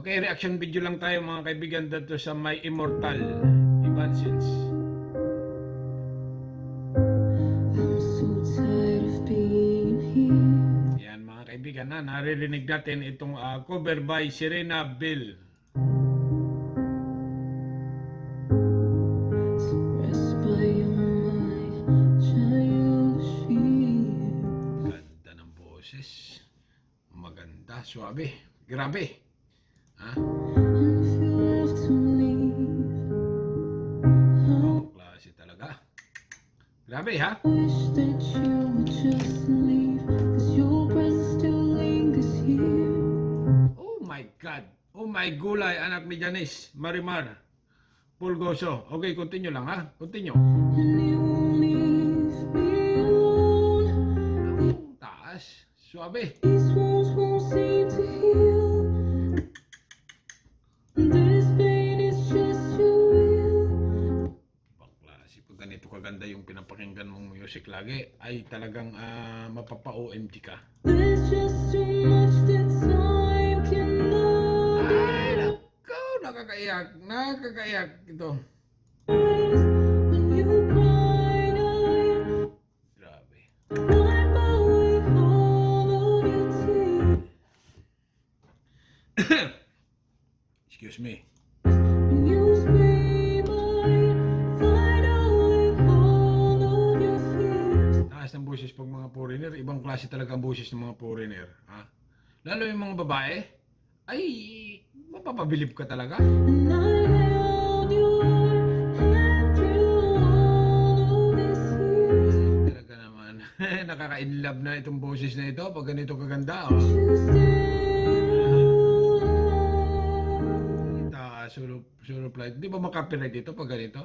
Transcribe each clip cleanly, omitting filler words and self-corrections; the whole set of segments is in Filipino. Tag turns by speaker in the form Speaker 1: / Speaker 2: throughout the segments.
Speaker 1: Okay, reaction video lang tayo mga kaibigan dito sa My Immortal Evanescence. Yan mga kaibigan, naririnig natin itong cover by Serena Bill. Ganda ng boses. Maganda, suabe. Grabe. Ha? Oh, klase talaga. Grabe ha? Oh my God. Oh my gulay, anak ni Janice, Marimar, Pulgoso. Okay, continue lang ha? Continue. Taas. Suabe. Klase, pag ganito kaganda yung pinapakinggan mong music lagi, ay talagang mapapa-OMG ka. Ay, nako, nakakaiyak. Nakakaiyak ito. Grabe. Excuse me. Taas ng boses pag mga foreigner. Ibang klase talaga ang boses ng mga foreigner. Ha? Lalo yung mga babae, ay mapapabilib ka talaga. Talaga naman. Nakaka-inlove na itong boses na ito pag ganito kaganda. Oh. Solo flight. Di ba makapiright dito pag ganito?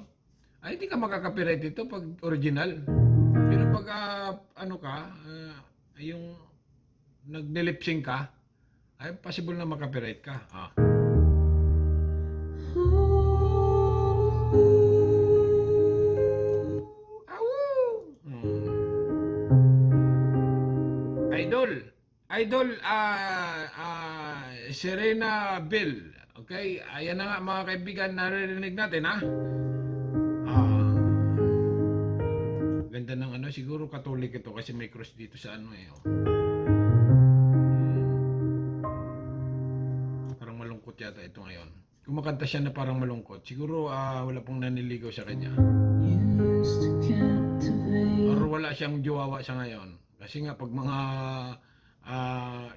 Speaker 1: Ay, di ka makakapiright dito pag original. Pero pag ano ka, yung nag-lip-sync ka, ay possible na makapiright ka. Idol. Idol, Serena Bill. Okay? Ayan na nga mga kaibigan, naririnig natin ha. Ganda ng ano, siguro Catholic ito kasi may cross dito sa ano eh. Parang malungkot yata ito ngayon. Kumakanta siya na parang malungkot. Siguro wala pong naniligaw sa kanya. Or wala siyang jowa sa ngayon. Kasi nga pag mga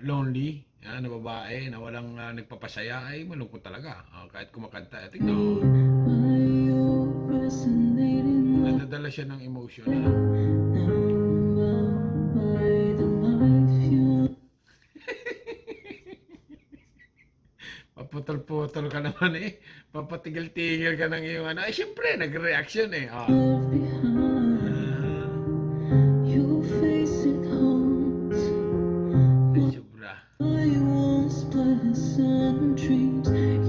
Speaker 1: lonely, na babae na walang nagpapasaya ay malungkot talaga. Kahit kumakanta, tingnan mo. Nadadala siya ng emotion. Paputol-putol ka naman eh. Papatigil-tigil ka ng iyong ano. Ay, syempre, nag-reaction eh.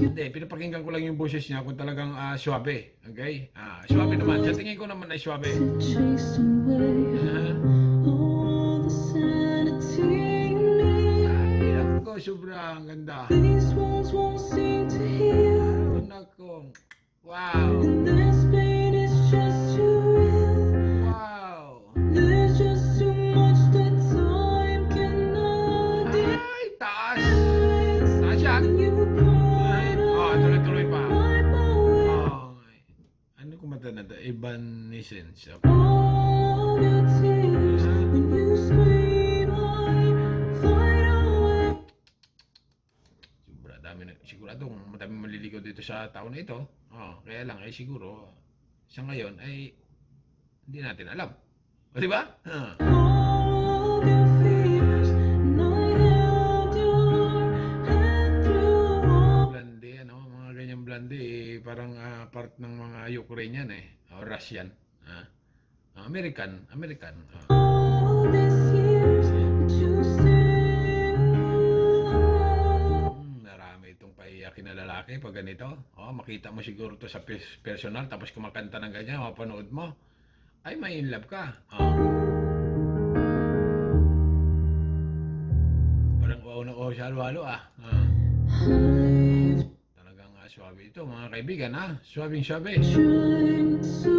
Speaker 1: Hindi, pinapakinggan ko lang yung boses niya kung talagang suabe. Okay? Suabe naman. Sa tingin ko naman ay suabe. Ay, ako, sobrang ganda. Nako. Wow. Wow. Ay, taas. Taas yan. Tuloy-tuloy pa. Ano kumanta na ito? Evanescence. Okay. Siguradong madaming maliligaw dito sa taon na ito. Kaya lang ay siguro sa ngayon ay hindi natin alam. O diba? Blondie, ano, mga ganyang blondie parang part ng mga Ukrainian o Russian. American. Marami itong paiyakin na lalaki pag ganito. Makita mo siguro to sa personal tapos kumakanta ng ganyan, mapanood mo. Ay, may in love ka. Parang wow na wow sa halo-halo Swabe ito mga kaibigan ha. Swabing-swabe.
Speaker 2: Trying so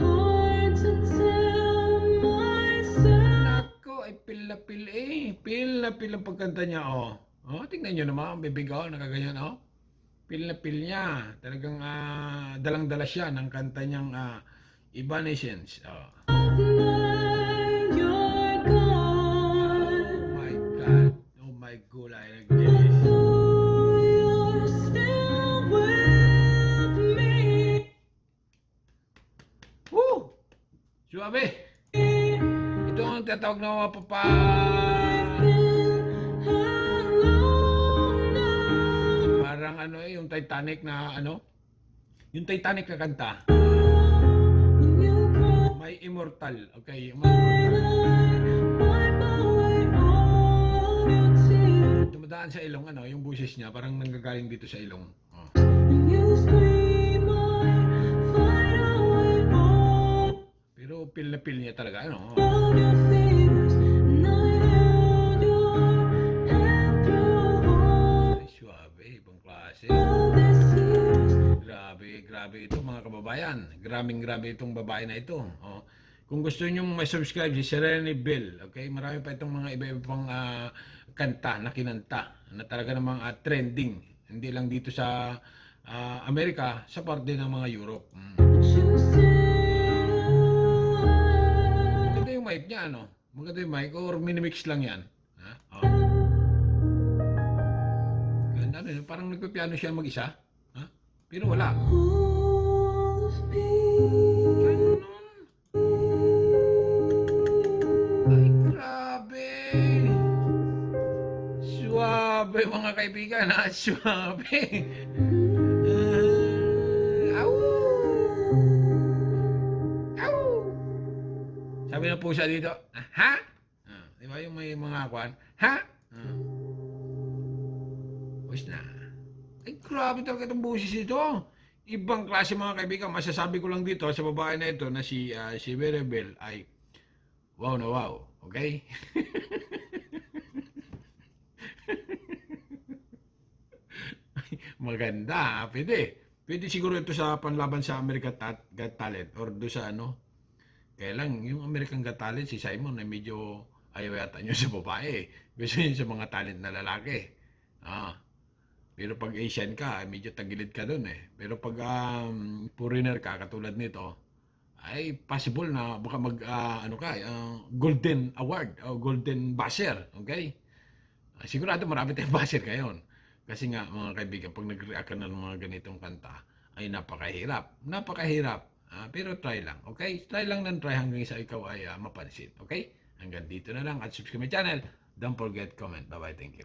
Speaker 2: hard to tell myself.
Speaker 1: Nako, ay pil na pil eh. Pil na pil ang pagkanta niya oh. Oh, tingnan niyo naman ang bibig oh, nakaganyan oh. Pil na pil niya. Talagang dalang-dala siya ng kanta niyang Evanescence. Oh.
Speaker 2: Night, you're gone.
Speaker 1: Oh my God. Oh my gulay. Nag-jealous.
Speaker 2: Though you're still with me.
Speaker 1: Woo! Suwabe! Ito ang tatawag na mga papa... Parang ano eh, yung Titanic na ano? Yung Titanic na kanta. May immortal. Okay, may immortal. Dumadaan sa ilong, ano, yung boses niya, parang nanggagaling dito sa ilong. Oh. Pero feel na feel niya talaga, ano? Oh. Ay, suwabe, ibang klase. Grabe ito mga kababayan. Grabe itong babae na ito. Oh. Kung gusto niyo ma-subscribe si Serene Bell, okay? Marami pa itong mga iba-iba pang kanta na kinanta na talaga namang trending. Hindi lang dito sa Amerika, sa parte ng mga Europe. Maganda yung mic niya, ano? Maganda yung mic or minimix lang yan. Ha? Oh. Ganda rin. Parang nagpipiano siya mag-isa. Ha? Pero wala. Ganun. Ay, grabe. Suwabe mga kaibigan, ha? Suwabe. Au! Au! Sabi ng pusa dito, ha? Di ba yung may mga kwan? Ha? Pwes na. Ay, grabe talaga itong boses nito. Ibang klase mga kaibigan. Masasabi ko lang dito sa babae na ito na si Verabel ay wow na wow. Okay? Maganda. Pwede. Pwede siguro ito sa panlaban sa American Got Talent or do sa ano. Kaya lang, yung American Got Talent, si Simon ay medyo ayaw yata nyo sa babae. Gusto nyo sa mga talent na lalaki. Pero pag Asian ka, medyo tagilid ka dun eh. Pero pag foreigner ka, katulad nito, ay possible na baka mag golden award o golden basher, okay? Sigurado marami tayong basher ngayon. Kasi nga mga kaibigan, pag nag-react ka ng mga ganitong kanta, ay napakahirap. Napakahirap. Pero try lang, okay? Try lang ng try hanggang sa ikaw ay mapansin, okay? Hanggang dito na lang at subscribe my channel. Don't forget comment. Bye-bye. Thank you.